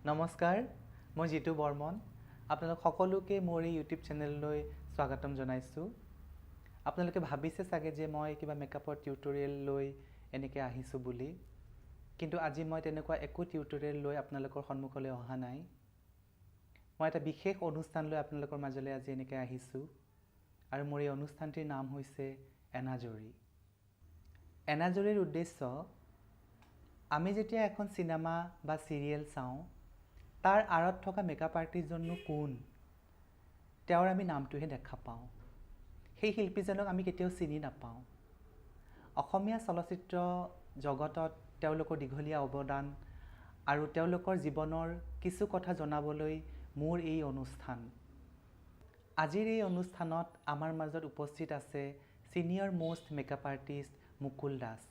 নমস্কাৰ, মই জিতু বৰ্মন। আপোনালোক সকলোকে মোৰ এই ইউটিউব চেনেললৈ স্বাগতম জনাইছোঁ। আপোনালোকে ভাবিছে চাগে যে মই কিবা মেকআপৰ টিউটৰিয়েল লৈ এনেকৈ আহিছোঁ বুলি, কিন্তু আজি মই তেনেকুৱা একো টিউটৰিয়েল লৈ আপোনালোকৰ সন্মুখলৈ অহা নাই। মই এটা বিশেষ অনুষ্ঠান লৈ আপোনালোকৰ মাজলৈ আজি এনেকৈ আহিছোঁ, আৰু মোৰ এই অনুষ্ঠানটিৰ নাম হৈছে এনাজৰী। এনাজৰীৰ উদ্দেশ্য, আমি যেতিয়া এখন চিনেমা বা চিৰিয়েল চাওঁ, তাৰ আঁৰত থকা মেকআপ আৰ্টিষ্টজননো কোন, তেওঁৰ আমি নামটোহে দেখা পাওঁ। সেই শিল্পীজনক আমি কেতিয়াও চিনি নাপাওঁ। অসমীয়া চলচ্চিত্ৰ জগতত তেওঁলোকৰ দীঘলীয়া অৱদান আৰু তেওঁলোকৰ জীৱনৰ কিছু কথা জনাবলৈ মোৰ এই অনুষ্ঠান। আজিৰ এই অনুষ্ঠানত আমাৰ মাজত উপস্থিত আছে senior most makeup artist Mukul Das.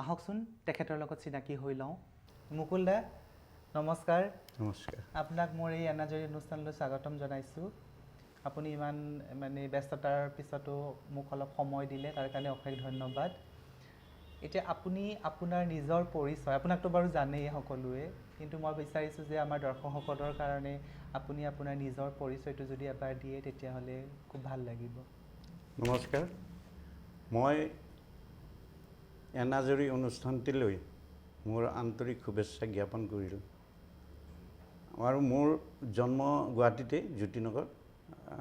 আহকচোন তেখেতৰ লগত চিনাকি হৈ লওঁ। মুকুল দা, নমস্কাৰ। নমস্কাৰ। আপোনাক মোৰ এই এনাজৰী অনুষ্ঠানলৈ স্বাগতম জনাইছোঁ। আপুনি ইমান ব্যস্ততাৰ পিছতো মোক অলপ সময় দিলে, তাৰ কাৰণে অশেষ ধন্যবাদ। এতিয়া আপুনি আপোনাৰ নিজৰ পৰিচয়, আপোনাকতো বাৰু জানেই সকলোৱে, কিন্তু মই বিচাৰিছোঁ যে আমাৰ দৰ্শকসকলৰ কাৰণে আপুনি আপোনাৰ নিজৰ পৰিচয়টো যদি এবাৰ দিয়ে তেতিয়াহ'লে খুব ভাল লাগিব। নমস্কাৰ, মই এনাজৰী অনুষ্ঠানটিলৈ মোৰ আন্তৰিক শুভেচ্ছা জ্ঞাপন কৰিলোঁ। আৰু মোৰ জন্ম গুৱাহাটীতে, জ্যোতিনগৰ,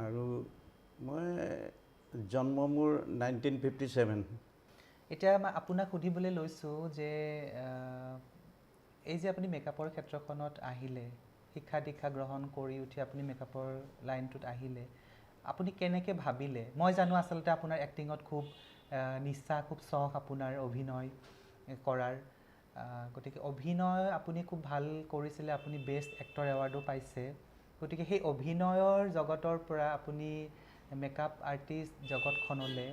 আৰু মই জন্ম মোৰ 1957। এতিয়া আপোনাক সুধিবলৈ লৈছোঁ যে এই যে আপুনি মেকআপৰ ক্ষেত্ৰখনত আহিলে, শিক্ষা দীক্ষা গ্ৰহণ কৰি উঠি আপুনি মেকআপৰ লাইনটোত আহিলে, আপুনি কেনেকৈ ভাবিলে? মই জানো আচলতে আপোনাৰ এক্টিঙত খুব নিচা, খুব চখ আপোনাৰ অভিনয় কৰাৰ, গতিকে অভিনয় আপুনি খুব ভাল কৰিছিলে, আপুনি বেষ্ট এক্টৰ এৱাৰ্ডো পাইছে। গতিকে সেই অভিনয়ৰ জগতৰ পৰা আপুনি মেকআপ আৰ্টিষ্ট জগতখনলৈ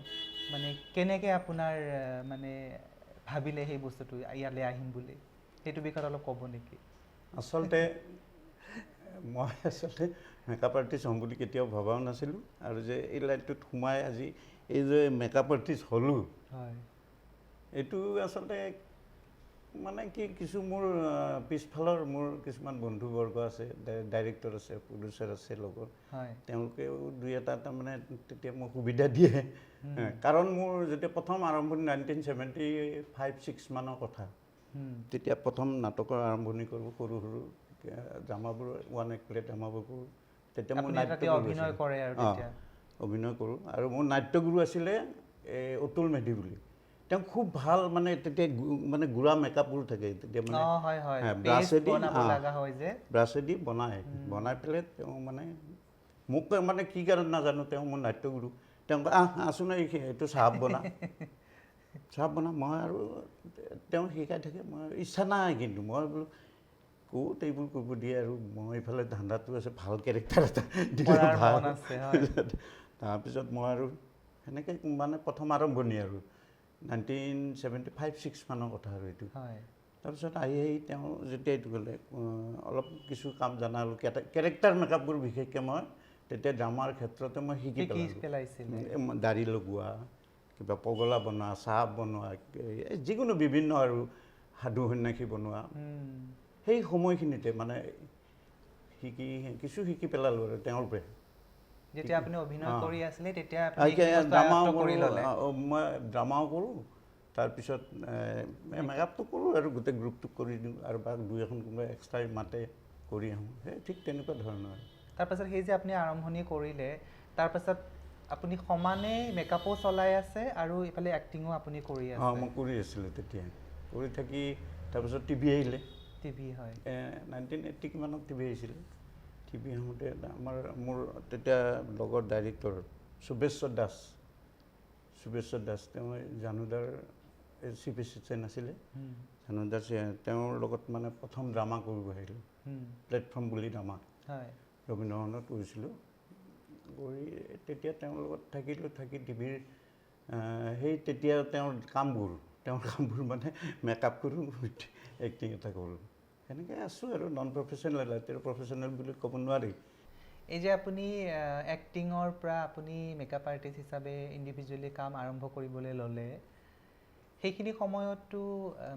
কেনেকৈ আপোনাৰ ভাবিলে সেই বস্তুটো ইয়ালৈ আহিম বুলি, সেইটো বিষয়ত অলপ ক'ব নেকি? আচলতে মই মেকআপ আৰ্টিষ্ট হ'ম বুলি কেতিয়াও ভবাও নাছিলোঁ, আৰু যে এই লাইনটোত সোমাই আজি এই যে মেকআপ আৰ্টিষ্ট হ'লোঁ, হয়, এইটো আচলতে কি কিছু মোৰ পিছফালৰ মোৰ কিছুমান বন্ধুবৰ্গ আছে, ডাইৰেক্টৰ আছে, প্ৰডিউচাৰ আছে লগত, তেওঁলোকেও দুই এটা তেতিয়া মোক সুবিধা দিয়ে। কাৰণ মোৰ যেতিয়া প্ৰথম আৰম্ভণি 1975-76 মানৰ কথা, তেতিয়া প্ৰথম নাটকৰ আৰম্ভণি কৰোঁ, সৰু সৰু ড্ৰামাবোৰ, ওৱান এক প্লেট ড্ৰামাবোৰ কৰোঁ। তেতিয়া মোৰ অভিনয় কৰে আৰু অভিনয় কৰোঁ, আৰু মোৰ নাট্যগুৰু আছিলে অতুল মেধি বুলি। তেওঁ খুব ভাল তেতিয়া গুড়া মেকআপবোৰ থাকে, তেতিয়া ব্ৰাছেদি বনাই পেলাই তেওঁ মোক কি কাৰণ নাজানো, তেওঁ মোৰ নাট্যগুৰু, তেওঁ আছোন এইটো চাহাব বনা মই আৰু তেওঁ শিকাই থাকে। মই ইচ্ছা নাই, কিন্তু মই বোলো ক'ত এইবোৰ কৰিব দিয়ে, আৰু মই এইফালে ধান্দাটো আছে ভাল কেৰেক্টাৰ এটা দিলে ভাল। তাৰপিছত মই আৰু সেনেকৈ প্ৰথম আৰম্ভণি আৰু 1975-76 মানৰ কথা আৰু এইটো। তাৰপিছত আহি তেওঁ যেতিয়া এইটো ক'লে, অলপ কিছু কাম জানা হ'লোঁ, কেৰেক্টাৰ মেকআপবোৰ বিশেষকৈ মই তেতিয়া ড্ৰামাৰ ক্ষেত্ৰতে মই শিকি পেলাইছিলোঁ। দাড়ি লগোৱা, কিবা পগলা বনোৱা, চাহ বনোৱা, যিকোনো বিভিন্ন আৰু সাধু সন্যাসী বনোৱা, সেই সময়খিনিতে কিছু শিকি পেলালোঁ আৰু তেওঁৰ পৰাই। যেতিয়া আপুনি অভিনয় কৰি আছিলে তেতিয়া মই ড্ৰামাও কৰোঁ, তাৰপিছত মেকআপটো কৰোঁ, আৰু গোটেই গ্ৰুপটোক কৰি দিওঁ, আৰু দুই এখন কোনোবা এক্সট্ৰাই মাতে কৰি আহোঁ, সেই ঠিক তেনেকুৱা ধৰণৰ। তাৰপাছত সেই যে আপুনি আৰম্ভণি কৰিলে, তাৰপাছত আপুনি সমানে মেকআপো চলাই আছে আৰু ইফালে এক্টিঙো আপুনি কৰি আছে? মই কৰি আছিলোঁ তেতিয়া, কৰি থাকি তাৰপিছত টিভি আহিলে। টিভি, হয়, 1980 কিমানত টিভি আহিছিলে। টিভি আহোঁতে মোৰ তেতিয়া লগৰ ডাইৰেক্টৰ সুবেশ্বৰ দাস, তেওঁ জানুদাৰ চিফ এছিষ্টেণ্ট আছিলে। জানুদাৰ তেওঁৰ লগত প্ৰথম ড্ৰামা কৰিব আহিলোঁ, প্লেটফৰ্ম বুলি ড্ৰামা, ৰবীন্দ্ৰ ভৱনত কৰিছিলোঁ। কৰি তেতিয়া তেওঁৰ লগত থাকি টিভিৰ সেই তেতিয়া তেওঁৰ কামবোৰ মেকআপ কৰোঁ, এক্টিং এটা কৰোঁ, সেনেকৈ আছোঁ আৰু নন প্ৰফেশ্যনেল, প্ৰফেশ্যনেল বুলি ক'ব নোৱাৰি। এই যে আপুনি এক্টিঙৰ পৰা আপুনি মেকআপ আৰ্টিষ্ট হিচাপে ইণ্ডিভিজুৱেলি কাম আৰম্ভ কৰিবলৈ ল'লে, সেইখিনি সময়তো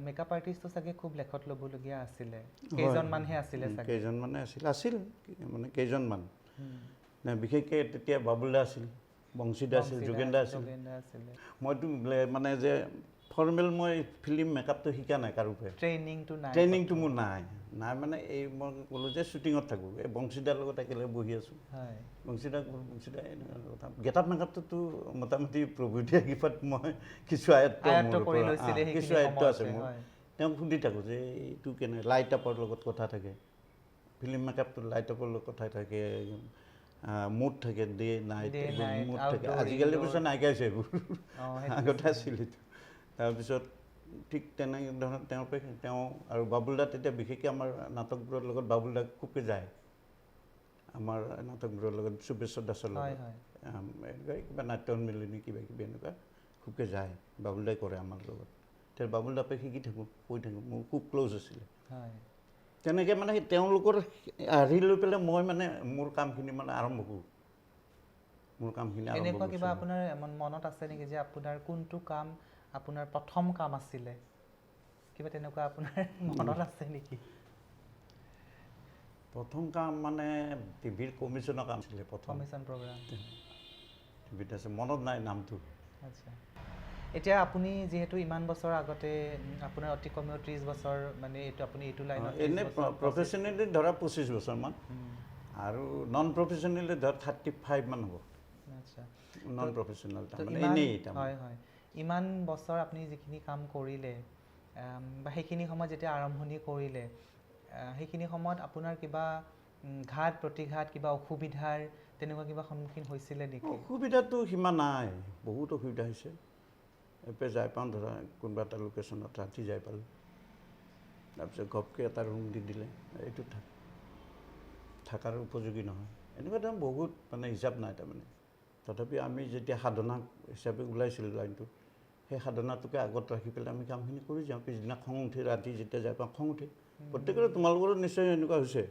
মেকআপ আৰ্টিষ্টটো চাগে খুব লেখত ল'বলগীয়া আছিলে, কেইজনমানহে আছিলে চাগে? কেইজনমানে আছিল মানে কেইজনমান, বিশেষকৈ তেতিয়া বাবুল দা আছিল, বংশীদা আছিল, যোগেন দা আছিল। মইতো মানে যে ফৰ্মেল মই ফিল্ম মেকআপটো শিকা নাই কাৰো পৰা, ট্ৰেইনিংটো মোৰ নাই মানে এই মই ক'লোঁ যে শ্বুটিঙত থাকোঁ, এই বংশীদাৰ লগত একেলগে বহি আছোঁ, বংশীদা কথা গেটআপ মেকআপটোতো মোটামুটি প্ৰভুদিয়া কৃপাত মই কিছু আয়ত্ত আছে মোৰ। তেওঁক সুধি থাকোঁ যে এইটো কেনে লাইট আপৰ লগত কথা থাকে, ফিল্ম মেকআপটো লাইট আপৰ লগত কথা থাকে, মুড থাকে, ডে নাইট মুড থাকে। আজিকালি অৱশ্যে নাইকিয়া হৈছে এইবোৰ, আগতে আছিল এইটো। তাৰপিছত ঠিক তেনেকৈ ধৰণৰ তেওঁ আৰু বাবুল দা তেতিয়া বিশেষকৈ আমাৰ নাটকবোৰৰ লগত বাবুল দা খুবকৈ যায়, আমাৰ নাটকবোৰৰ লগত সুবেশ্বৰ দাসৰ লগত এনেকুৱা কিবা নাট্য সন্মিলনী কিবা কিবি এনেকুৱা খুবকৈ যায়, বাবুল দাই কৰে আমাৰ লগত। তেতিয়া বাবুল দাৰ পৰা শিকি থাকোঁ, কৈ থাকোঁ, মোৰ খুব ক্ল'জ আছিলে। তেনেকৈ মানে তেওঁলোকৰ হেৰি লৈ পেলাই মই মানে মোৰ কামখিনি মানে আৰম্ভ কৰোঁ। এনেকুৱা কিবা আপোনাৰ মনত আছে নেকি যে আপোনাৰ কোনটো কাম আপোনাৰ প্ৰথম কাম আছিলে, কিবা তেনেকুৱা আপোনাৰ মনত আছে নেকি? প্ৰথম কাম মানে টিভিৰ কমিশ্যনৰ কাম আছিলে, কমিশ্যন প্ৰগ্ৰাম টিভিত আছে, মনত নাই নামটো। আচ্ছা, এতিয়া আপুনি যিহেতু ইমান বছৰ আগতে, আপোনাৰ অতি কমেও 30 বছৰ মানে এইটো আপুনি এইটো লাইনত এনেই প্ৰফেশ্যনেলি ধৰা 25 বছৰমান, আৰু নন প্ৰফেশ্যনেলি ধৰা 35 মান হ'ব। আচ্ছা, নন প্ৰফেশ্যনেল তাৰমানে এনেই। হয় হয়, ইমান বছৰ আপুনি যিখিনি কাম কৰিলে বা সেইখিনি সময়ত যেতিয়া আৰম্ভণি কৰিলে, সেইখিনি সময়ত আপোনাৰ কিবা ঘাত প্ৰতিঘাত, কিবা অসুবিধাৰ তেনেকুৱা কিবা সন্মুখীন হৈছিলে নেকি? অসুবিধাটো সিমান নাই, বহুত অসুবিধা হৈছে। এপে যাই পাওঁ ধৰা কোনোবা এটা লোকেশ্যনত ৰাতি যাই পালোঁ, তাৰপিছত ঘপকৈ এটা ৰুম দি দিলে, এইটো থকাৰ উপযোগী নহয়, এনেকুৱা ধৰণৰ বহুত মানে হিচাপ নাই তাৰমানে। তথাপি আমি যেতিয়া সাধনা হিচাপে ওলাইছিলোঁ লাইনটো, সেই সাধনাটোকে আগত ৰাখি পেলাই আমি কামখিনি কৰি যাওঁ। পিছদিনা খং উঠে, ৰাতি যেতিয়া যাই পাওঁ খং উঠে, প্ৰত্যেকৰে তোমালোকৰো নিশ্চয় এনেকুৱা হৈছে,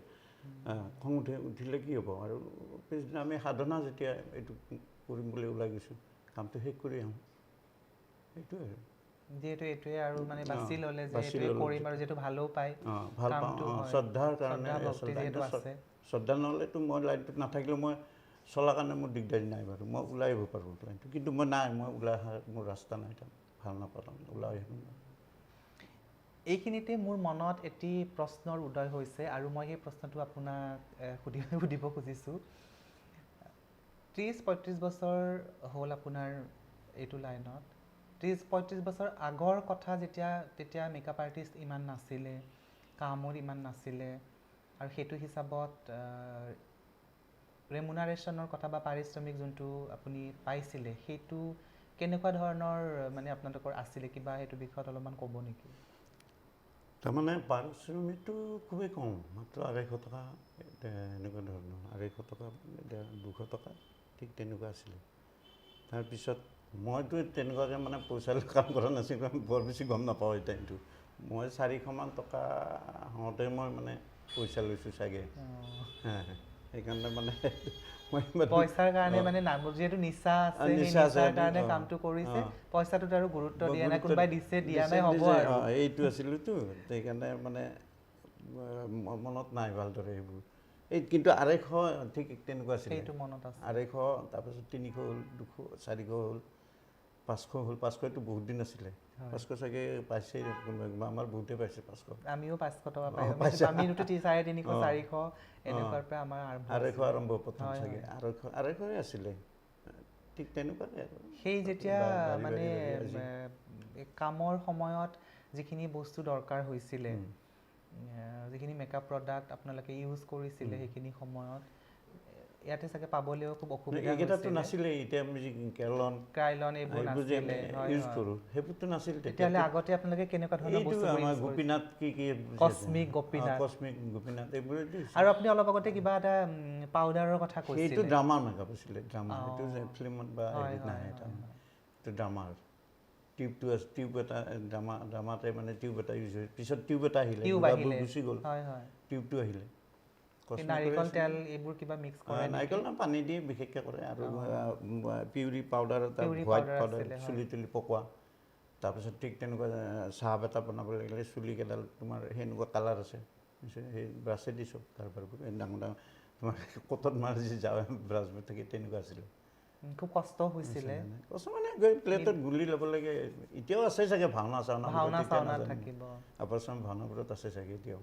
খং উঠিলে কি হ'ব, আৰু পিছদিনা আমি সাধনা যেতিয়া এইটো কৰিম বুলি ওলাই গৈছোঁ, কামটো শেষ কৰি আহোঁ, সেইটোৱে আৰু। যিহেতু এইটোৱে আৰু মানে বাছি ল'লে যে এইটোৱে কৰিম, আৰু যিহেতু ভালো পায়, ভাল পাওঁ, শ্ৰদ্ধাৰ কাৰণে, শ্ৰদ্ধা নহ'লেতো মই লাইনটোত নাথাকিলেও মই চলাৰ কাৰণে মোৰ দিগদাৰী নাই বাৰু, মই ওলাই আহিব পাৰোঁ লাইনটো, কিন্তু মই ওলাই অহা মোৰ ৰাস্তা নাই, তাৰ ভাল নাপাওঁ, ওলাই আহিব নোৱাৰোঁ। এইখিনিতে মোৰ মনত এটি প্ৰশ্নৰ উদয় হৈছে, আৰু মই সেই প্ৰশ্নটো আপোনাক সুধিব খুজিছোঁ। 30-35 বছৰ হ'ল আপোনাৰ এইটো লাইনত, 30-35 বছৰ আগৰ কথা তেতিয়া মেকআপ আৰ্টিষ্ট ইমান নাছিলে, কামত ইমান নাছিলে, আৰু সেইটো হিচাপত ৰেমুনাৰেশ্যনৰ কথা বা পাৰিশ্ৰমিক যোনটো আপুনি পাইছিলে, সেইটো কেনেকুৱা ধৰণৰ মানে আপোনালোকৰ আছিলে, কিবা সেইটো বিষয়ত অলপমান ক'ব নেকি? তাৰমানে পাৰিশ্ৰমিকটো খুবেই কম, মাত্ৰ 250 টকা, এনেকুৱা ধৰণৰ 250 টকা, 200 টকা, ঠিক তেনেকুৱা আছিলে। তাৰপিছত মইতো তেনেকুৱাকৈ মানে পইচা লৈ কাম কৰা নাছিলোঁ, বৰ বেছি গম নাপাওঁ এই টাইমটো। মই 400 টকা হওঁতে মই মানে পইচা লৈছোঁ চাগে, সেইকাৰণে মানে পইচাৰ কাৰণে মানে যিহেতু নিচা আছে, নিচাৰ কাৰণে কামটো কৰিছে, পইচাটোত আৰু গুৰুত্ব দিয়া নাই, কোনোবাই দিছে দিয়া নাই হ'ব আৰু, এইটো আছিলোতো, সেইকাৰণে মানে মনত নাই ভালদৰে সেইবোৰ। কিন্তু 250 ঠিক তেনেকুৱা আছিলে, 250, তাৰপিছত 300 হ'ল, 200, 400 হ'ল, 500 হ'ল, 500টো বহুত দিন আছিলে, 500 চাগে পাইছে কোনোবা, আমাৰ বহুতে পাইছে 500। আমিও 500 টকা পাইছোঁ, আমি 350, 400 এনেকুৱাৰ পৰা আমাৰ 250 আৰম্ভ প্ৰথম চাগে, 250 আছিলে, ঠিক তেনেকুৱাই আৰু। সেই যেতিয়া মানে কামৰ সময়ত যিখিনি বস্তু দৰকাৰ হৈছিলে, যিখিনি মেকআপ প্ৰডাক্ট আপোনালোকে ইউজ কৰিছিলে সেইখিনি সময়ত, ইয়াতে চাগে পাবলৈও খুব অসুবিধা হৈছিলে। এইকেইটাতো নাছিলে, এতিয়া আমি যি ক্ৰাইলন এইবোৰ নাছিলে, ইউজ কৰোঁ, সেইবোৰতো নাছিল। তেতিয়াহ'লে আগতে আপোনালোকে কেনেকুৱা ধৰণৰ বস্তু আমাৰ গোপীনাথ, কি কস্মিক গোপীনাথ, এইবোৰে। আৰু আপুনি অলপ আগতে কিবা এটা পাউডাৰৰ কথা কৈছিলে, সেইটো ড্ৰামাৰ মেকআপ আছিলে, ড্ৰামা, সেইটো যে ফিল্মত বা হেৰিত নাহে, সেইটো ড্ৰামাৰ। টিউব এটা ড্ৰামাতে মানে টিউব এটা ইউজ হয়, পিছত টিউব এটা আহিলে, গুচি গ'ল, টিউবটো আহিলে। নাৰিকল তেল এইবোৰ কিবা মিক্স কৰে, নাৰিকল পানী দি বিশেষকৈ কৰে, আৰু পিউৰি পাউডাৰ এটা, হোৱাইট পাউডাৰ, চুলি তুলি পকোৱা, তাৰপিছত ঠিক তেনেকুৱা চাহ এটা বনাব লাগিলে চুলিকেইডাল তোমাৰ সেনেকুৱা কালাৰ আছে সেই ব্ৰাছে দিছোঁ কাৰোবাৰ ডাঙৰ ডাঙৰ তোমাৰ কটত মাৰি যি যাওঁ ব্ৰাছবোৰ থাকে তেনেকুৱা আছিলে খুব কষ্ট হৈছিলে কষ্ট মানে গৈ প্লেটত গুলি ল'ব লাগে এতিয়াও আছে চাগে ভাওনা থাকিব আপাৰচাম ভাওনাবোৰত আছে চাগে এতিয়াও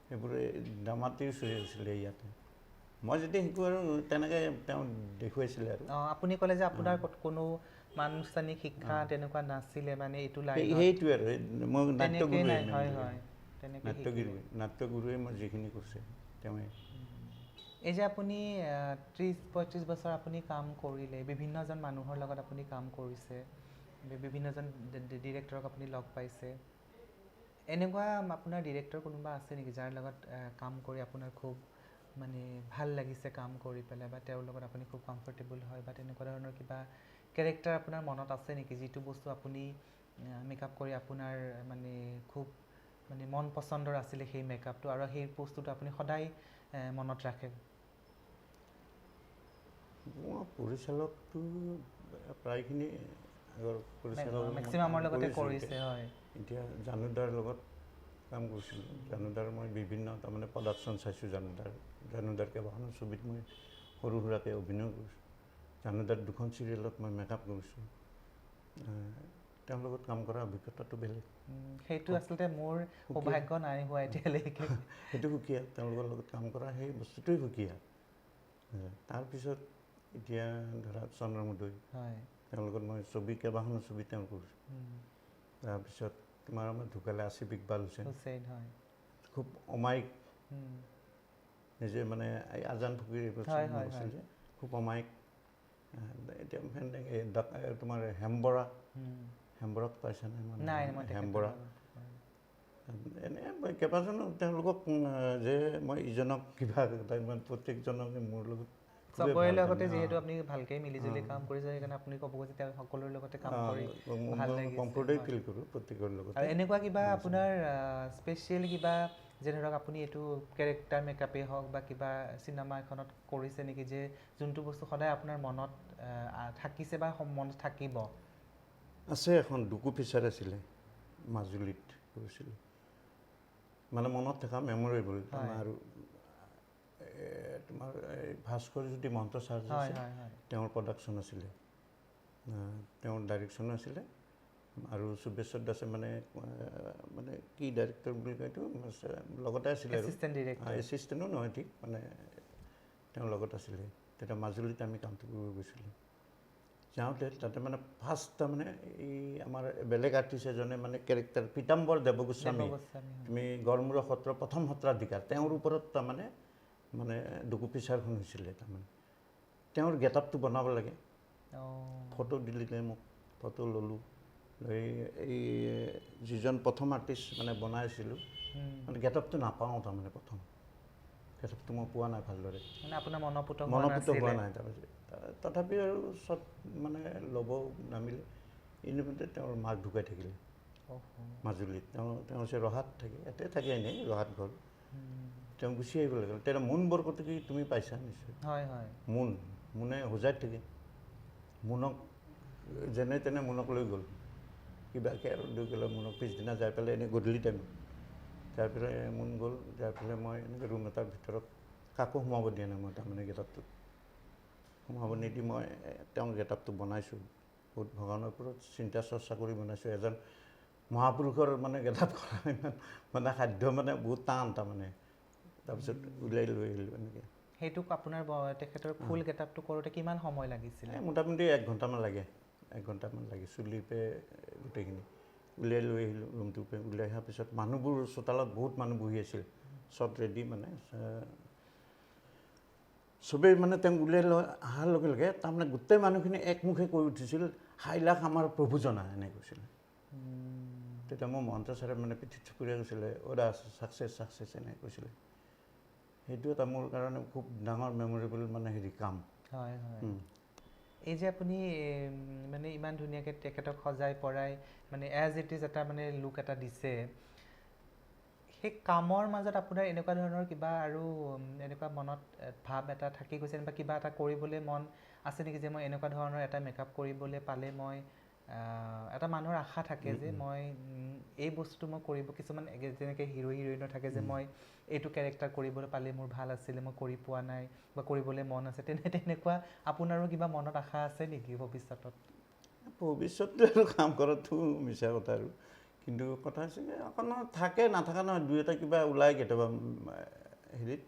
সেইবোৰে ড্ৰামাটিৰ চলি আছিলে ইয়াতে মই যেতিয়া শিকোঁ আৰু তেনেকৈ তেওঁ দেখুৱাইছিলে আৰু আপুনি ক'লে যে আপোনাৰ কোনো আনুষ্ঠানিক শিক্ষা তেনেকুৱা নাছিলে মানে এইটো সেইটোৱে আৰু মই নাট্যগুৰুৱে মই যিখিনি কৰিছে তেওঁৱে এই যে আপুনি 30-35 বছৰ আপুনি কাম কৰিলে বিভিন্নজন মানুহৰ লগত আপুনি কাম কৰিছে বিভিন্নজন ডিৰেক্টৰক আপুনি লগ পাইছে এনেকুৱা আপোনাৰ ডিৰেক্টৰ কোনোবা আছে নেকি যাৰ লগত কাম কৰি আপোনাৰ খুব মানে ভাল লাগিছে কাম কৰি পেলাই বা তেওঁৰ লগত আপুনি খুব কমফৰ্টেবল হয় বা তেনেকুৱা ধৰণৰ কিবা কেৰেক্টাৰ আপোনাৰ মনত আছে নেকি যিটো বস্তু আপুনি মেকআপ কৰি আপোনাৰ মানে খুব মানে মন পচন্দৰ আছিলে সেই মেকআপটো আৰু সেই বস্তুটো আপুনি সদায় মনত ৰাখে পৰিচালকটো প্ৰায়খিনি আগৰ মেক্সিমামৰ লগতে কৰিছে হয় এতিয়া জানুদাৰ লগত কাম কৰিছিলোঁ জানুদাৰ মই বিভিন্ন তাৰমানে প্ৰডাকশ্যন চাইছোঁ জানুদাৰ কেইবাখনো ছবিত মই সৰু সুৰাকৈ অভিনয় কৰিছোঁ জানুদাৰ 2খন চিৰিয়েলত মই মেকআপ কৰিছোঁ তেওঁৰ লগত কাম কৰা অভিজ্ঞতাটো বেলেগ সেইটো আচলতে মোৰ সৌভাগ্য নাই হোৱা এতিয়ালৈকে সেইটো সুকীয়া তেওঁলোকৰ লগত কাম কৰা সেই বস্তুটোৱেই সুকীয়া তাৰপিছত এতিয়া ধৰা চন্দ্ৰমুদৈ তেওঁৰ লগত মই ছবি কেইবাখনো ছবি তেওঁ কৰিছোঁ তাৰপিছত তোমাৰ আমাৰ ঢুকালে আসিফ ইকবাল হুছেইন খুব অমায়িক নিজে মানে এই আজান ফকীৰ এইবোৰ আছিল যে খুব অমায়িক এতিয়া তোমাৰ হেমবৰাক পাইছেনে হেমবৰা এনে কেইবাজনো তেওঁলোকক যে মই ইজনক কিবা প্ৰত্যেকজনক মোৰ লগত চবৰে লগতে যিহেতু আপুনি ভালকৈ মিলিজুলি কাম কৰিছে সেইকাৰণে আপুনি ক'ব যে তেওঁ সকলোৰে লগতে কাম কৰি ভাল লাগিছে কমফৰ্টেবল ফিল কৰোঁ প্ৰত্যেকৰ লগত আৰু এনেকুৱা কিবা আপোনাৰ স্পেচিয়েল কিবা যে ধৰক আপুনি এইটো কেৰেক্টাৰ মেকআপেই হওক বা কিবা চিনেমা এখনত কৰিছে নেকি যে যোনটো বস্তু সদায় আপোনাৰ মনত থাকিছে বা মনত থাকিব আছে এখন ডুকু ফিচাৰ আছিলে মাজুলীত কৰিছিলোঁ মানে মনত থকা মেমৰেবল আৰু তোমাৰ এই ভাস্কৰজ্যোতি মহন্ত ছাৰ যে আছে তেওঁৰ প্ৰডাকশ্যন আছিলে তেওঁৰ ডাইৰেকশ্যনো আছিলে আৰু সুবেশ্বৰ দাসে মানে কি ডাইৰেক্টৰ বুলি কয় এইটো লগতে আছিলে আৰু এছিষ্টেণ্টো নহয় ঠিক মানে তেওঁৰ লগত আছিলে তেতিয়া মাজুলীত আমি কামটো কৰিব গৈছিলোঁ যাওঁতে তাতে মানে ফাৰ্ষ্ট তাৰমানে এই আমাৰ বেলেগ আৰ্টিষ্ট এজনে মানে কেৰেক্টাৰ পীতাম্বৰ দেৱগোস্বামী তুমি গড়মূৰৰ সত্ৰৰ প্ৰথম সত্ৰাধিকাৰ তেওঁৰ ওপৰত তাৰমানে মানে ডুকু ফিচাৰখন হৈছিলে তাৰমানে তেওঁৰ গেটআপটো বনাব লাগে ফটো দিলে মোক ফটো ল'লোঁ লৈ এই যিজন প্ৰথম আৰ্টিষ্ট মানে বনাইছিলোঁ মানে গেটআপটো নাপাওঁ তাৰমানে প্ৰথম গেটআপটো মই পোৱা নাই ভালদৰে মনপুত হোৱা নাই তাৰপিছত তথাপি আৰু চব মানে ল'ব নামিলে ইনিমতে তেওঁৰ মাক ঢুকাই থাকিলে মাজুলীত তেওঁ হৈছে ৰহাত থাকে ইয়াতে থাকে এনেই ৰহাত ঘৰ তেওঁ গুচি আহিব লাগিল তেতিয়া মোন বৰকটকী তুমি পাইছা নিশ্চয় মোনে হোজাইত থাকে মোনক যেনে তেনে মোনক লৈ গ'ল কিবাকৈ আৰু লৈ গ'লে মোনক পিছদিনা যাই পেলাই এনেই গধূলি টাইমত যাই পেলাই মোন গ'ল যাই পেলাই মই এনেকৈ ৰুম এটাৰ ভিতৰত কাকো সোমাব দিয়া নাই মই তাৰমানে গেটআপটোত সোমাব নিদি মই তেওঁৰ গেটআপটো বনাইছোঁ বহুত ভগৱানৰ ওপৰত চিন্তা চৰ্চা কৰি বনাইছোঁ এজন মহাপুৰুষৰ মানে গেটআপ কৰা ইমান মানে সাধ্য মানে বহুত টান তাৰমানে তাৰপিছত উলিয়াই লৈ আহিলোঁ এনেকৈ সেইটোক আপোনাৰ তেখেতৰ ফুল গেটআপটো কৰোঁতে কিমান সময় লাগিছিলে মোটামুটি 1 ঘণ্টামান লাগে 1 ঘণ্টামান লাগে চুলিপে গোটেইখিনি উলিয়াই লৈ আহিলোঁ ৰুমটোপে উলিয়াই অহাৰ পিছত মানুহবোৰ চোতালত বহুত মানুহ বহি আছিল চব ৰেডি মানে চবেই মানে তেওঁক উলিয়াই লৈ অহাৰ লগে লগে তাৰমানে গোটেই মানুহখিনি একমুখে কৈ উঠিছিল হাইলাখ আমাৰ প্ৰভুজনা এনে কৈছিলে তেতিয়া মোৰ মহন্ত ছাৰে মানে পিঠিত চকুৰীয়া কৈছিলে অ'দা ছাকচেছ এনে কৈছিলে সেইটো এটা মোৰ কাৰণে খুব ডাঙৰ মেমৰেবল মানে কাম হয় এই যে আপুনি মানে ইমান ধুনীয়াকৈ তেখেতক সজাই পৰাই মানে এজ ইট ইজ এটা মানে লুক এটা দিছে সেই কামৰ মাজত আপোনাৰ এনেকুৱা ধৰণৰ কিবা আৰু এনেকুৱা মনত ভাৱ এটা থাকি গৈছে বা কিবা এটা কৰিবলৈ মন আছে নেকি যে মই এনেকুৱা ধৰণৰ এটা মেকআপ কৰিবলৈ পালে মই এটা মানুহৰ আশা থাকে যে মই এই বস্তুটো মই কৰিব, কিছুমান যেনেকৈ হিৰো হিৰইনৰ থাকে যে মই এইটো কেৰেক্টাৰ কৰিবলৈ পালে মোৰ ভাল আছিলে, মই কৰি পোৱা নাই বা কৰিবলৈ মন আছে, তেনেকুৱা আপোনাৰো কিবা মনত আশা আছে নেকি ভৱিষ্যতত? ভৱিষ্যতটো আৰু কাম কৰাটো মিছা কথা আৰু, কিন্তু কথা হৈছে যে অকণমান থাকে, নাথাকা নহয়, দুই এটা কিবা ওলাই কেতিয়াবা হেৰিত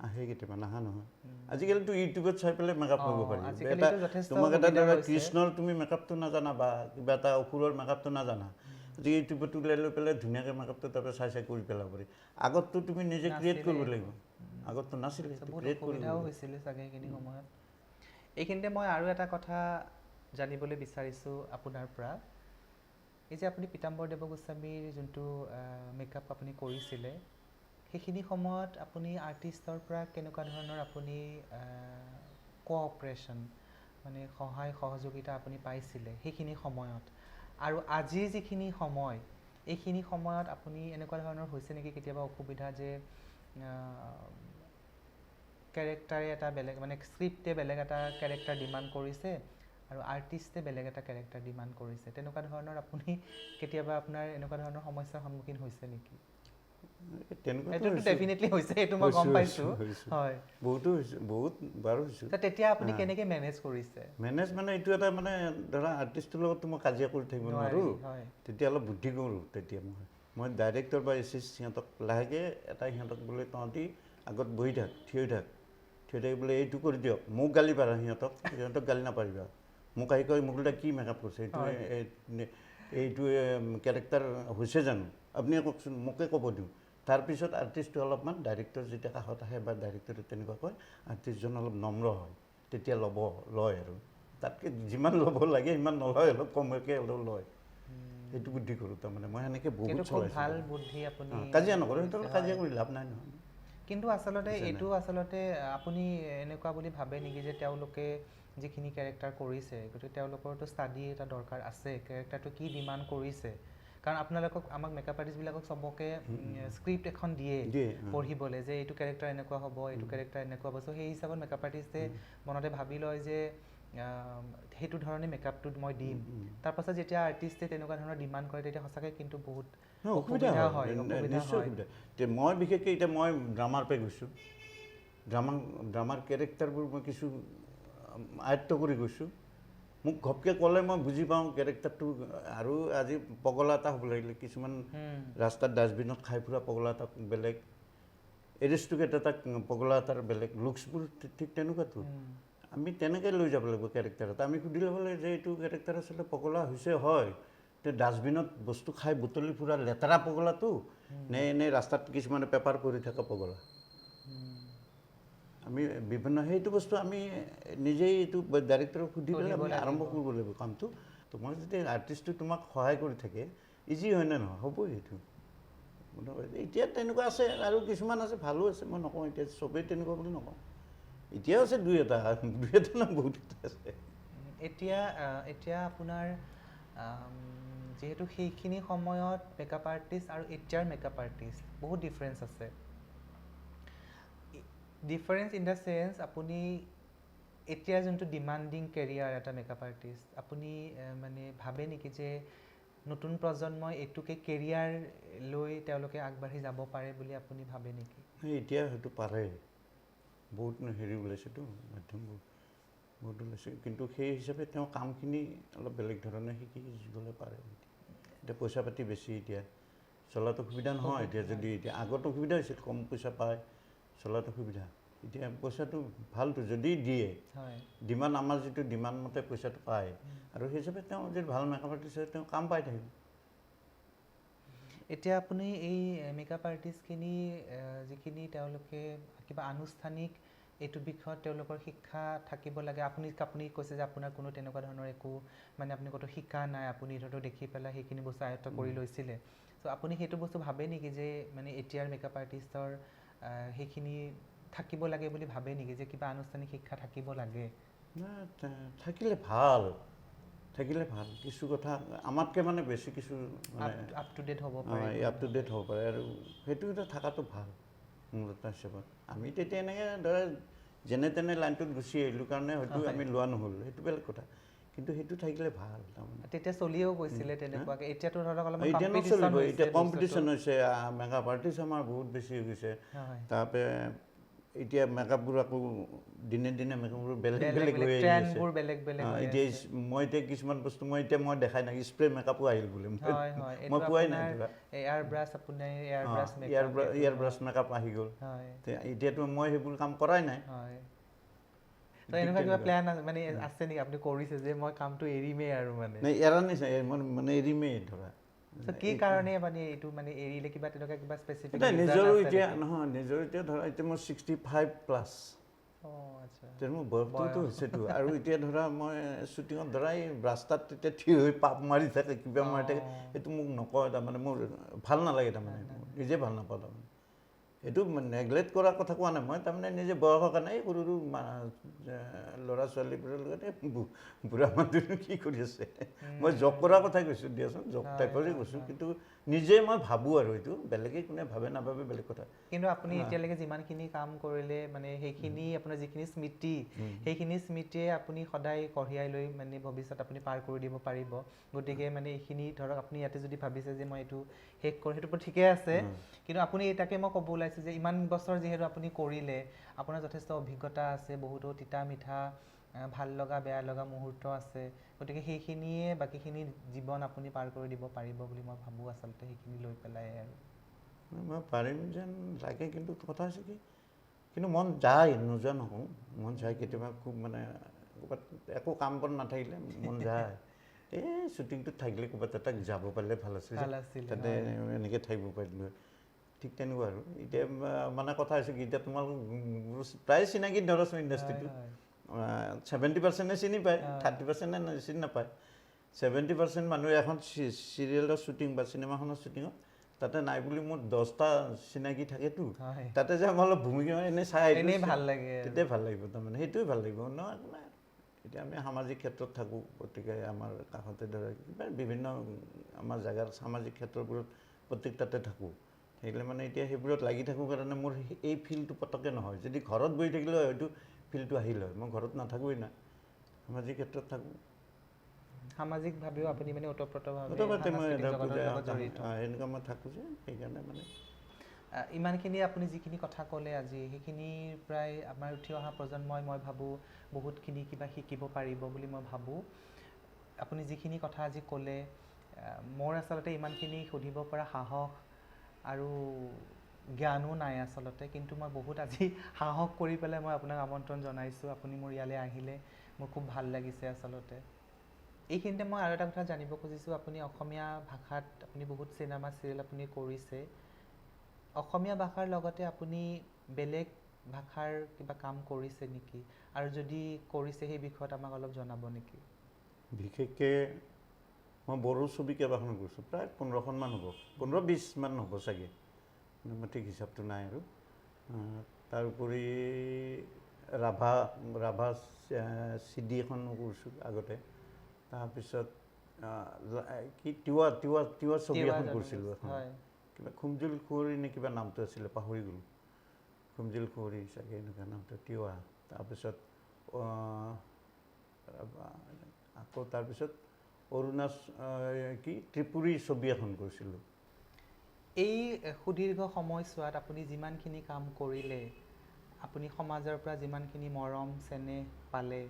আহে, কেতিয়াবা নাহা নহয়। আজিকালিতো ইউটিউবত চাই পেলাই মেকআপ কৰিব পাৰি। তোমাক এটা ধৰা কৃষ্ণৰ তুমি মেকআপটো নাজানা বা কিবা এটা অসুৰৰ মেকআপটো নাজানা, আজি ইউটিউবত ওলাই লৈ পেলাই ধুনীয়াকৈ মেকআপটো তাৰপৰা চাই চাই কৰি পেলাব পাৰি। আগততো তুমি নিজে ক্ৰিয়েট কৰিব লাগিব, আগততো নাছিলে, ক্ৰিয়েট সুবিধাও হৈছিলে চাগে সেইখিনি সময়ত। এইখিনিতে মই আৰু এটা কথা জানিবলৈ বিচাৰিছোঁ আপোনাৰ পৰা, এই যে আপুনি পীতাম্বৰ দেৱগোস্বামীৰ যোনটো মেকআপ আপুনি কৰিছিলে, সেইখিনি সময়ত আপুনি আৰ্টিষ্টৰ পৰা কেনেকুৱা ধৰণৰ আপুনি কোঅপাৰেশ্যন, মানে সহায় সহযোগিতা আপুনি পাইছিলে সেইখিনি সময়ত, আৰু আজিৰ যিখিনি সময়, এইখিনি সময়ত আপুনি এনেকুৱা ধৰণৰ হৈছে নেকি কেতিয়াবা অসুবিধা যে কেৰেক্টাৰে এটা বেলেগ, মানে স্ক্ৰিপ্টে বেলেগ এটা কেৰেক্টাৰ ডিমাণ্ড কৰিছে আৰু আৰ্টিষ্টে বেলেগ এটা কেৰেক্টাৰ ডিমাণ্ড কৰিছে, তেনেকুৱা ধৰণৰ আপুনি কেতিয়াবা আপোনাৰ এনেকুৱা ধৰণৰ সমস্যাৰ সন্মুখীন হৈছে নেকি? ডেফিনেটলি হৈছে, এইটো মই গম পাইছোঁ। হয়, বহুতো হৈছে, বহুত বাৰো হৈছে। তেতিয়া আপুনি কেনেকৈ মেনেজ কৰিছে? মেনেজ মানে এইটো এটা মানে ধৰা আৰ্টিষ্টৰ লগততো মই কাজিয়া কৰি থাকিব নোৱাৰোঁ, তেতিয়া অলপ বুদ্ধি কৰোঁ। তেতিয়া মই ডাইৰেক্টৰ বা সিহঁতক লাহেকৈ এটা সিহঁতক বোলে তহঁতি আগত বহি থাক, থিয় থাকি বোলে এইটো কৰি দিয়ক, মোক গালি পাৰা, সিহঁতক গালি নাপাৰিবা, মোক আহি কয় মোক কি মেকআপ কৰিছে, এইটো কেৰেক্টাৰ হৈছে জানো, আপুনি কওকচোন, মোকে ক'ব দিওঁ। তাৰপিছত আৰ্টিষ্টটো অলপমান ডাইৰেক্টৰ যেতিয়া কাষত আহে বা ডাইৰেক্টৰে তেনেকুৱা কয়, আৰ্টিষ্টজন অলপ নম্ৰ হয়, তেতিয়া লয় আৰু তাতকৈ যিমান ল'ব লাগে সিমান নলয়, অলপ কমকৈ অলপ লয়। সেইটো বুদ্ধি কৰোঁ তাৰমানে, মই সেনেকৈ বহুত চলাইছোঁ। ভাল বুদ্ধি আপুনি, কাজিয়া নকৰোঁ, সিহঁতৰ কাজিয়া কৰি লাভ নাই নহয়। কিন্তু আচলতে এইটো আচলতে আপুনি এনেকুৱা বুলি ভাবে নেকি যে তেওঁলোকে যিখিনি কেৰেক্টাৰ কৰিছে, গতিকে তেওঁলোকৰতো ষ্টাডি এটা দৰকাৰ আছে, কেৰেক্টাৰটো কি ডিমাণ্ড কৰিছে, কাৰণ আপোনালোকক, আমাক মেকআপ আৰ্টিষ্টবিলাকক চবকে স্ক্ৰিপ্ট এখন দিয়ে পঢ়িবলৈ যে এইটো কেৰেক্টাৰ এনেকুৱা হ'ব, এইটো কেৰেক্টাৰ এনেকুৱা হ'ব, চ' সেই হিচাপত মেকআপ আৰ্টিষ্টে মনতে ভাবি লয় যে সেইটো ধৰণে মেকআপটো মই দিম। তাৰপাছত যেতিয়া আৰ্টিষ্টে তেনেকুৱা ধৰণৰ ডিমাণ্ড কৰে, তেতিয়া সঁচাকৈ কিন্তু বহুত অসুবিধা হয়, নিশ্চয় অসুবিধা। মই বিশেষকৈ এতিয়া মই ড্ৰামাৰ পৰা গৈছোঁ, ড্ৰামাৰ কেৰেক্টাৰবোৰ মই কিছু আয়ত্ব কৰি গৈছোঁ। মোক ঘপকৈ ক'লে মই বুজি পাওঁ কেৰেক্টাৰটো, আৰু আজি পগলা এটা হ'ব লাগিলে, কিছুমান ৰাস্তাত ডাষ্টবিনত খাই ফুৰা পগলা এটা বেলেগ, এৰিষ্টুকেট এটা পগলা এটাৰ বেলেগ, লুকছবোৰ ঠিক তেনেকুৱাতো। আমি তেনেকৈ লৈ যাব লাগিব কেৰেক্টাৰ এটা। আমি সুধি ল'ব লাগে যে এইটো কেৰেক্টাৰ আচলতে পগলা হৈছে, হয়, ডাষ্টবিনত বস্তু খাই বুটলি ফুৰা লেতেৰা পগলাটো নে এনে ৰাস্তাত কিছুমানে পেপাৰ পৰি থকা পগলা। আমি বিভিন্ন সেইটো বস্তু আমি নিজেই এইটো ডাইৰেক্টৰক সুধি পেলাই আমি আৰম্ভ কৰিব লাগিব কামটো। তোমাৰ যদি আৰ্টিষ্টটো তোমাক সহায় কৰি থাকে, ইজি হয় নে নহয়, হ'বই সেইটো। এতিয়া তেনেকুৱা আছে, আৰু কিছুমান আছে ভালো আছে, মই নকওঁ এতিয়া চবেই তেনেকুৱা বুলি নকওঁ, এতিয়াও আছে দুই এটা নহয়, বহুত আছে। এতিয়া আপোনাৰ যিহেতু সেইখিনি সময়ত মেকআপ আৰ্টিষ্ট আৰু এতিয়াৰ মেকআপ আৰ্টিষ্ট বহুত ডিফাৰেঞ্চ আছে। ডিফাৰেঞ্চ ইন দ্য চেন্স, আপুনি এতিয়া যোনটো ডিমাণ্ডিং কেৰিয়াৰ এটা মেকআপ আৰ্টিষ্ট, আপুনি মানে ভাবে নেকি যে নতুন প্ৰজন্মই এইটোকে কেৰিয়াৰ লৈ তেওঁলোকে আগবাঢ়ি যাব পাৰে বুলি আপুনি ভাবে নেকি? এতিয়া হয়তো পাৰে, বহুত হেৰি ওলাইছেতো, মাধ্যমবোৰ বহুত ওলাইছে, কিন্তু সেই হিচাপে তেওঁ কামখিনি অলপ বেলেগ ধৰণে শিকিবলৈ পাৰে। এতিয়া পইচা পাতি বেছি, এতিয়া চলাটো সুবিধা নহয়। এতিয়া যদি এতিয়া আগত অসুবিধা হৈছিল, কম পইচা পায়, চলাটো সুবিধা। এতিয়া পইচাটো ভালটো যদি দিয়ে, ডিমাণ্ড, আমাৰ যিটো ডিমাণ্ড মতে পইচাটো পায়, আৰু সেই হিচাপে তেওঁ যদি ভাল মেকআপ আৰ্টিষ্ট হয়, তেওঁ কাম পাই থাকিব। এতিয়া আপুনি এই মেকআপ আৰ্টিষ্টখিনি যিখিনি তেওঁলোকে কিবা আনুষ্ঠানিক এইটো বিষয়ত তেওঁলোকৰ শিক্ষা থাকিব লাগে, আপুনি কৈছে যে আপোনাৰ কোনো তেনেকুৱা ধৰণৰ একো মানে আপুনি ক'তো শিকা নাই, আপুনি ধৰক দেখি পেলাই সেইখিনি বস্তু আয়ত্ব কৰি লৈছিলে, চ' আপুনি সেইটো বস্তু ভাবে নেকি যে মানে এতিয়াৰ মেকআপ আৰ্টিষ্টৰ সেইখিনি থাকিব লাগে বুলি ভাবে নেকি, যে কিবা আনুষ্ঠানিক শিক্ষা থাকিব লাগে? থাকিলে ভাল, কিছু কথা আমাতকৈ মানে বেছি কিছু মানে আপ টু ডেট হ'ব পাৰে, আৰু সেইটো এটা থকাটো ভাল মোৰ এটা হিচাপত। আমি তেতিয়া এনেকৈ ধৰা যেনে তেনে লাইনটোত গুচি আহিলোঁ কাৰণে হয়তো আমি লোৱা নহ'ল, সেইটো বেলেগ কথা। কিন্তু সেইটো থাকিলে ভাল তাৰমানে তেতিয়া চলিও গৈছিলে তেনেকুৱাকৈ এতিয়াতো ধৰক অলপমান এতিয়া নচলিব এতিয়া কম্পিটিশ্যন হৈছে মেকআপ আৰ্টিষ্ট আমাৰ বহুত বেছি হৈ গৈছে তাৰপৰা এতিয়া মেকআপবোৰ আকৌ দিনে দিনে মেকআপবোৰ বেলেগ বেলেগ হৈ আহিছে এতিয়া মই এতিয়া কিছুমান বস্তু মই দেখাই নাই স্প্ৰে মেকআপো আহিল বুলি মই পোৱাই নাই এয়াৰ ব্ৰাছ মেকআপ আহি গ'ল এতিয়াতো মই সেইবোৰ কাম কৰাই নাই তো এনেকুৱা কিবা প্ল্যান মানে আছে নেকি আপুনি কৰিছে যে মই কামটো এৰিমেই আৰু মানে এৰা নিচিনা মানে এৰিমেই ধৰা কি কাৰণে মানে এইটো মানে এৰিলে কিবা তেনেকুৱা কিবা স্পেচিফিক নিজৰো এতিয়া নহয় নিজৰ এতিয়া ধৰা এতিয়া মই 65+। মোৰ বয়সটোতো হৈছেতো আৰু এতিয়া ধৰা মই শ্বুটিঙত ধৰা এই ৰাস্তাত তেতিয়া থিয় হৈ পাপ মাৰি থাকে কিবা মাৰি থাকে সেইটো মোক নকয় তাৰমানে মোৰ ভাল নালাগে তাৰমানে নিজে ভাল নাপাওঁ তাৰমানে এইটো নেগলেক্ট কৰাৰ কথা কোৱা নাই মই তাৰমানে নিজে বয়সৰ কাৰণে এই সৰু সৰু ল'ৰা ছোৱালীবোৰৰ লগতে বুঢ়া মানুহটো কি কৰি আছে মই জব কৰাৰ কথাই কৈছোঁ দিয়াচোন জব টাইপৰে কৈছোঁ কিন্তু নিজে মই ভাবোঁ আৰু এইটো বেলেগে কোনে ভাবে নাভাবে বেলেগ কথা কিন্তু আপুনি এতিয়ালৈকে যিমানখিনি কাম কৰিলে মানে সেইখিনি আপোনাৰ যিখিনি স্মৃতি সেইখিনি স্মৃতিয়ে আপুনি সদায় কঢ়িয়াই লৈ মানে ভৱিষ্যত আপুনি পাৰ কৰি দিব পাৰিব গতিকে মানে এইখিনি ধৰক আপুনি ইয়াতে যদি ভাবিছে যে মই এইটো শেষ কৰোঁ সেইটো ঠিকে আছে কিন্তু আপুনি তাকে মই ক'ব ওলাইছোঁ যে ইমান বছৰ যিহেতু আপুনি কৰিলে আপোনাৰ যথেষ্ট অভিজ্ঞতা আছে বহুতো তিতা মিঠা ভাল লগা বেয়া লগা মুহূৰ্ত আছে গতিকে সেইখিনিয়ে বাকীখিনি জীৱন আপুনি পাৰ কৰি দিব পাৰিব বুলি মই ভাবোঁ আচলতে সেইখিনি লৈ পেলাই আৰু মই পাৰিম যেন লাগে কিন্তু কথা হৈছে কি কিন্তু মন যায় নোযোৱা নহয় মন যায় কেতিয়াবা খুব মানে ক'ৰবাত একো কাম বন নাথাকিলে মন যায় এই শ্বুটিংটোত থাকিলে ক'ৰবাত এটা যাব পাৰিলে ভাল আছিল তাতে এনেকৈ থাকিব পাৰিলোঁ ঠিক তেনেকুৱা আৰু এতিয়া মানে কথা হৈছে কি এতিয়া তোমালোক প্ৰায় চিনাকি ধৰাচোন ইণ্ডাষ্ট্ৰিটো 70% চিনি পায় 30% চিনি নাপায় 70% মানুহে এখন চিৰিয়েলৰ শ্বুটিং বা চিনেমাখনৰ শ্বুটিঙত তাতে নাই বুলি মোৰ 10টা চিনাকি থাকেতো তাতে যে আমাৰ অলপ ভূমিকা এনেই চাই এনেই ভাল লাগে তেতিয়াই ভাল লাগিব তাৰমানে সেইটোৱে ভাল লাগিব ন এতিয়া আমি সামাজিক ক্ষেত্ৰত থাকোঁ গতিকে আমাৰ কাষতে ধৰা বিভিন্ন আমাৰ জেগাৰ সামাজিক ক্ষেত্ৰবোৰত প্ৰত্যেকটাতে থাকোঁ থাকিলে মানে এতিয়া সেইবোৰত লাগি থাকোঁ কাৰণে মোৰ এই ফিলটো পটককৈ নহয় যদি ঘৰত বহি থাকিলে হয়তো ফিলটো আহিল হয় মই ঘৰত নাথাকোঁৱেই না সামাজিক ক্ষেত্ৰত থাকোঁ সামাজিকভাৱেও আপুনি মানে ওতঃপ্ৰোতভাৱে এনেকুৱা মই থাকোঁ যে সেইকাৰণে মানে ইমানখিনি আপুনি যিখিনি কথা ক'লে আজি সেইখিনিৰ প্ৰায় আমাৰ উঠি অহা প্ৰজন্মই মই ভাবোঁ বহুতখিনি কিবা শিকিব পাৰিব বুলি মই ভাবোঁ আপুনি যিখিনি কথা আজি ক'লে মোৰ আচলতে ইমানখিনি সুধিব পৰা সাহস আৰু জ্ঞানো নাই আচলতে কিন্তু মই বহুত আজি সাহস কৰি পেলাই মই আপোনাক আমন্ত্ৰণ জনাইছোঁ আপুনি মোৰ ইয়ালৈ আহিলে মোৰ খুব ভাল লাগিছে আচলতে এইখিনিতে মই আৰু এটা কথা জানিব খুজিছোঁ আপুনি অসমীয়া ভাষাত আপুনি বহুত চিনেমা চিৰিয়েল আপুনি কৰিছে অসমীয়া ভাষাৰ লগতে আপুনি বেলেগ ভাষাৰ কিবা কাম কৰিছে নেকি আৰু যদি কৰিছে সেই বিষয়ত আমাক অলপ জনাব নেকি বিশেষকৈ মই বড়ো ছবি কেইবাখন কৰিছোঁ প্ৰায় 15খনমান হ'ব 15-20মান হ'ব চাগে মই ঠিক হিচাপটো নাই আৰু তাৰোপৰি ৰাভা CD এখনো কৰিছোঁ আগতে তাৰপিছত কি তিৱা ছবি এখন কৰিছিলোঁ এখন কিবা খুমজুল কুঁৱৰী নে কিবা নামটো আছিলে পাহৰি গ'লোঁ খুমজুল কুঁৱৰী চাগে এনেকুৱা নামটো তিৱা তাৰপিছত আকৌ তাৰপিছত কি ত্ৰিপুৰী ছবি এখন কৰিছিলোঁ এই সুদীৰ্ঘ সময়ছোৱাত আপুনি যিমানখিনি কাম কৰিলে আপুনি সমাজৰ পৰা যিমানখিনি মৰম চেনেহ পালে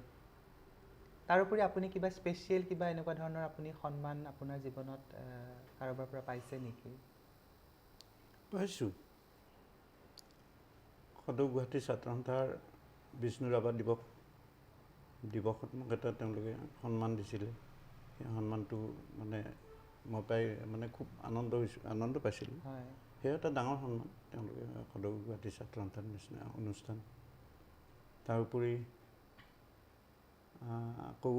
তাৰোপৰি আপুনি কিবা স্পেচিয়েল কিবা এনেকুৱা ধৰণৰ আপুনি সন্মান আপোনাৰ জীৱনত কাৰোবাৰ পৰা পাইছে নেকি পাইছোঁ সদৌ গুৱাহাটী ছাত্ৰ সন্থাৰ বিষ্ণু ৰাভা দিৱসত মোক এটা তেওঁলোকে সন্মান দিছিলে সেই সন্মানটো মানে মই পাই মানে খুব আনন্দ পাইছিলোঁ সেয়া এটা ডাঙৰ সন্মান তেওঁলোকে সদৌ গুৱাহাটী ছাত্ৰ সন্থাৰ নিচিনা অনুষ্ঠান তাৰোপৰি আকৌ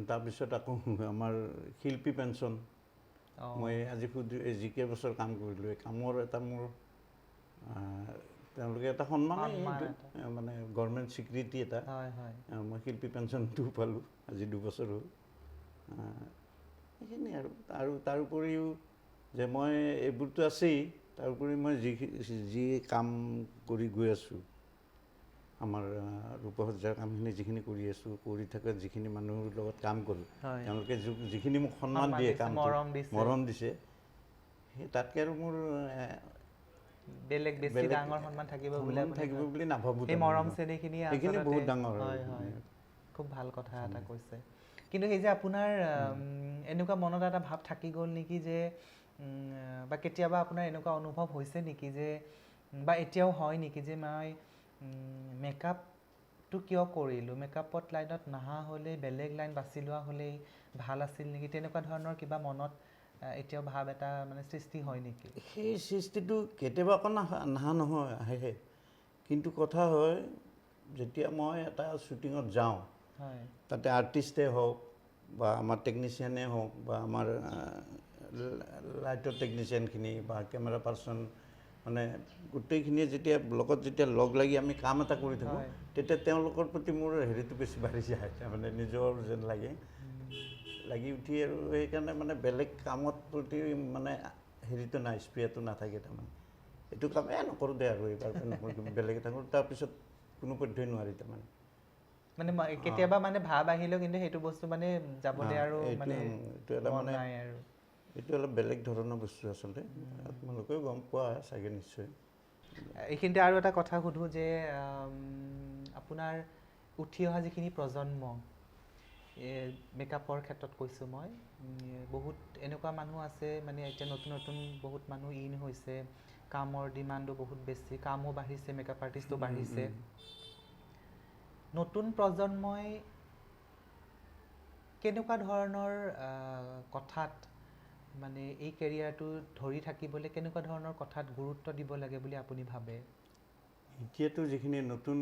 তাৰপিছত আকৌ আমাৰ শিল্পী পেঞ্চন মই আজি যিকেই বছৰ কাম কৰিলোঁ এই কামৰ এটা মোৰ তেওঁলোকে এটা সন্মান মানে গভৰ্ণমেণ্ট স্বীকৃতি এটা মই শিল্পী পেঞ্চনটোও পালোঁ আজি 2 বছৰ হ'ল সেইখিনি আৰু তাৰোপৰিও যে মই এইবোৰতো আছেই তাৰোপৰি মই যি কাম কৰি গৈ আছোঁ আমাৰ ৰূপসজ্জাৰ কামখিনি যিখিনি কৰি আছোঁ, কৰি থকা যিখিনি মানুহৰ লগত কাম কৰোঁ, তেওঁলোকে যিখিনি মোক সন্মান দিয়ে, কাম মৰম দিছে, সেই তাতকৈ আৰু মোৰ বেলেগ বেছি ডাঙৰ সন্মান থাকিব বুলি নাভাবোঁ। এই মৰম চেনেহখিনি সেইখিনি বহুত ডাঙৰ। খুব ভাল কথা এটা কৈছে। কিন্তু সেই যে আপোনাৰ এনেকুৱা মনত এটা ভাৱ থাকি গ'ল নেকি যে, বা কেতিয়াবা আপোনাৰ এনেকুৱা অনুভৱ হৈছে নেকি যে, বা এতিয়াও হয় নেকি যে মই মেকআপটো কিয় কৰিলোঁ, মেকআপত লাইনত নহা হ'লেই বেলেগ লাইন বাছি লোৱা হ'লেই ভাল আছিল নেকি, তেনেকুৱা ধৰণৰ কিবা মনত এতিয়াও ভাৱ এটা মানে সৃষ্টি হয় নেকি? সেই সৃষ্টিটো কেতিয়াবা অকণ নহা নহয়, আহে। কিন্তু কথা হয়, যেতিয়া মই এটা শ্বুটিঙত যাওঁ, তাতে আৰ্টিষ্টেই হওক বা আমাৰ টেকনিচিয়ানেই হওক বা আমাৰ লাইটৰ টেকনিচিয়ানখিনি বা কেমেৰা পাৰ্চন, মানে গোটেইখিনিয়ে যেতিয়া লগ লাগি আমি কাম এটা কৰি থাকোঁ, তেতিয়া তেওঁলোকৰ প্ৰতি মোৰ হেৰিটো বেছি বাঢ়ি যায়, তাৰমানে নিজৰ যেন লাগে, লাগি উঠি আৰু সেইকাৰণে মানে বেলেগ কামত প্ৰতি মানে হেৰিটো নাই, স্প্ৰিয়াটো নাথাকে তাৰমানে। এইটো কামেই নকৰোঁ দে আৰু এইবাৰ নকৰোঁ, বেলেগ এটা কৰোঁ, তাৰপিছত কোনো পধ্যেই নোৱাৰি তাৰমানে। মানে কেতিয়াবা মানে ভাৱ আহিলেও কিন্তু সেইটো বস্তু মানে যাবলৈ আৰু মানে মন নাই আৰু। এইটো অলপ বেলেগ ধৰণৰ বস্তু আচলতে, আপোনালোকেও গম পোৱা চাগে নিশ্চয়। এইখিনিতে আৰু এটা কথা সুধোঁ যে, আপোনাৰ উঠি অহা যিখিনি প্ৰজন্ম, মেকআপৰ ক্ষেত্ৰত কৈছোঁ মই, বহুত এনেকুৱা মানুহ আছে, মানে এতিয়া নতুন নতুন বহুত মানুহ হৈছে, কামৰ ডিমাণ্ডো বহুত বেছি, কামো বাঢ়িছে, মেকআপ আৰ্টিষ্টো বাঢ়িছে। নতুন প্ৰজন্মই কেনেকুৱা ধৰণৰ কথাত, মানে এই কেৰিয়াৰটো ধৰি থাকিবলৈ কেনেকুৱা ধৰণৰ কথাত গুৰুত্ব দিব লাগে বুলি আপুনি ভাবে? এতিয়াতো যিখিনি নতুন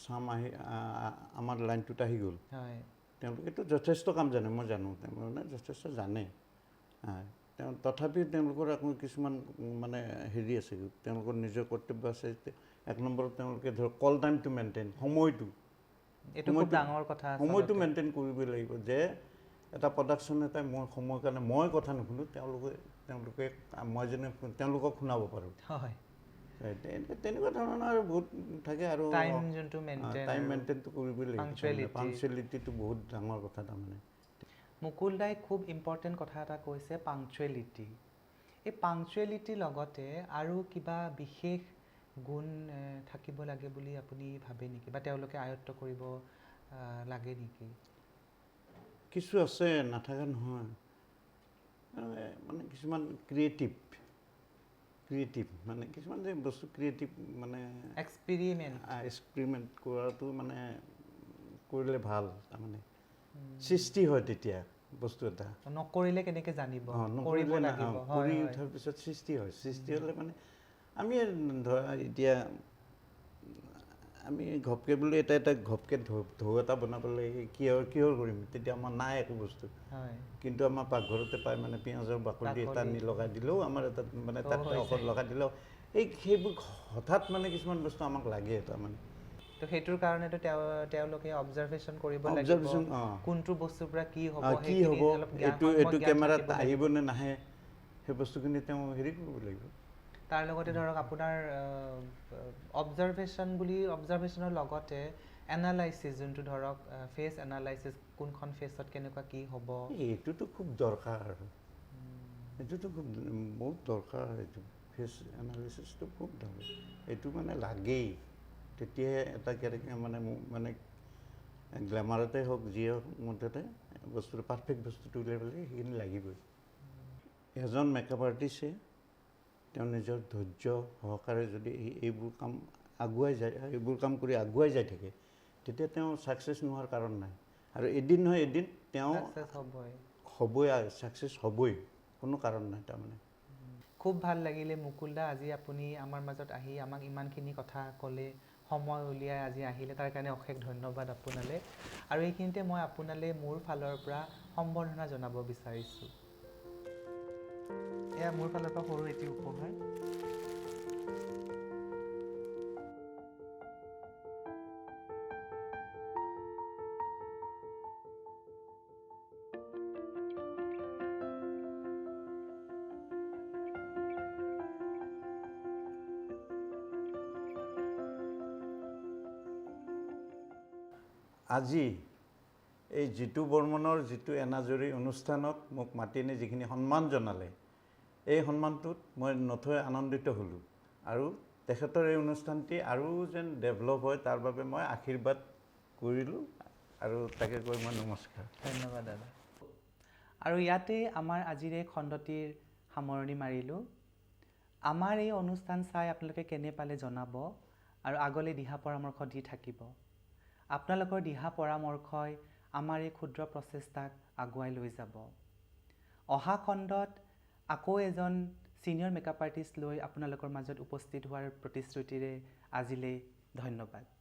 চাম আমাৰ লাইনটোত আহি গ'ল, তেওঁলোকেতো যথেষ্ট কাম জানে, মই জানো, তেওঁলোকে যথেষ্ট জানে। তথাপিও তেওঁলোকৰ আকৌ কিছুমান মানে হেৰি আছে, তেওঁলোকৰ নিজৰ কৰ্তব্য আছে। এক নম্বৰত তেওঁলোকে ধৰক কল টাইমটো মেইনটেইন, সময়টো মেইনটেইন কৰিবই লাগিব, যে এটা প্ৰডাকশ্যন এটাই মোৰ সময়ৰ কাৰণে মই কথা নুশুনো, তেওঁলোকে মই যেনে তেওঁলোকক শুনাব পাৰোঁ। তেনেকুৱা ধৰণৰ আৰু বহুত থাকে। আৰু টাইম মেইনটেইনটো কৰিবই লাগিব, পাংচুৱেলিটিটো বহুত ডাঙৰ কথা তাৰমানে। মুকুল দাই খুব ইম্পৰ্টেণ্ট কথা এটা কৈছে, পাংচুৱেলিটি। এই পাংচুৱেলিটিৰ লগতে আৰু কিবা বিশেষ গুণ থাকিব লাগে বুলি আপুনি ভাবে নেকি, বা তেওঁলোকে আয়ত্ব কৰিব লাগে নেকি? কিছু আছে, নাথাকা নহয়। মানে কিছুমান ক্ৰিয়েটিভ মানে কিছুমান যে বস্তু ক্ৰিয়েটিভ, মানে এক্সপেৰিমেণ্ট কৰাটো মানে কৰিলে ভাল, তাৰমানে সৃষ্টি হয় তেতিয়া বস্তু এটা। নকৰিলে কেনেকৈ জানিব? কৰি উঠাৰ পিছত সৃষ্টি হয়। সৃষ্টি হ'লে মানে আমি ধৰা এতিয়া আমি ঘপকে বোলে এটা ঘপকে ঢৌ এটা বনাবলৈ কিহৰ কৰিম, তেতিয়া আমাৰ নাই একো বস্তু। কিন্তু আমাৰ পাকঘৰতে পায়, মানে পিঁয়াজৰ বাকলি এটা আনি লগাই দিলেও আমাৰ এটা মানে তাত ঔষধ লগাই দিলেও সেইবোৰ হঠাৎ মানে কিছুমান বস্তু আমাক লাগে তাৰমানে। তো সেইটোৰ কাৰণেতো তেওঁলোকে অবজাৰভেশ্যন কৰিব লাগিব, কোনটো বস্তুৰ পৰা কি হ'ব, এইটো কেমেৰাত আহিব নে নাহে, সেই বস্তুখিনি তেওঁ হেৰি কৰিব লাগিব। তাৰ লগতে ধৰক আপোনাৰ অবজাৰভেশ্যনৰ লগতে এনালাইচিছ, যোনটো ধৰক ফেচ এনালাইচিছ, কোনখন ফেচত কেনেকুৱা কি হ'ব, এইটোতো খুব দৰকাৰ, এইটোতো খুব বহুত দৰকাৰ। এইটো ফেচ এনালাইচিছটো খুব দৰকাৰ, এইটো মানে লাগেই। তেতিয়াহে এটা মানে গ্লেমাৰতে হওক, যিয়ে হওক, মুঠতে বস্তুটো পাৰফেক্ট বস্তুটো উলিয়াবলৈ সেইখিনি লাগিবই। এজন মেকআপ আৰ্টিষ্টে তেওঁ নিজৰ ধৈৰ্য সহকাৰে যদি এইবোৰ কাম কৰি আগুৱাই যাই থাকে, তেতিয়া তেওঁ ছাকচেছ নোহোৱাৰ কাৰণ নাই। আৰু এদিন নহয় এদিন তেওঁ হ'বই, ছাকচেছ হ'বই, কোনো কাৰণ নাই তাৰমানে। খুব ভাল লাগিলে মুকুল দা, আজি আপুনি আমাৰ মাজত আহি আমাক ইমানখিনি কথা ক'লে, সময় উলিয়াই আজি আহিলে, তাৰ কাৰণে অশেষ ধন্যবাদ আপোনালৈ। আৰু এইখিনিতে মই আপোনালৈ মোৰ ফালৰ পৰা সম্বৰ্ধনা জনাব বিচাৰিছোঁ। এয়া মোৰ ফালৰ পৰা সৰু এটি উপহাৰ। আজি এই জিতু বৰ্মনৰ যিটো এনাজৰী অনুষ্ঠানত মোক মাতি নি যিখিনি সন্মান জনালে এই সন্মানটোত মই নথৈ আনন্দিত হ'লোঁ আৰু তেখেতৰ এই অনুষ্ঠানটি আৰু যেন ডেভেলপ হয় তাৰ বাবে মই আশীৰ্বাদ কৰিলোঁ আৰু তাকে কৈ মই নমস্কাৰ। ধন্যবাদ দাদা। আৰু ইয়াতে আমাৰ আজিৰ এই খণ্ডটিৰ সামৰণি মাৰিলোঁ। আমাৰ এই অনুষ্ঠান চাই আপোনালোকে কেনে পালে জনাব আৰু আগলৈ দিহা পৰামৰ্শ দি থাকিব। আপোনালোকৰ দিহা পৰামৰ্শই আমাৰ এই ক্ষুদ্ৰ প্ৰচেষ্টাক আগুৱাই লৈ যাব। অহা খণ্ডত আকৌ এজন ছিনিয়ৰ মেকআপ আৰ্টিষ্ট লৈ আপোনালোকৰ মাজত উপস্থিত হোৱাৰ প্ৰতিশ্ৰুতিৰে আজিলৈ ধন্যবাদ।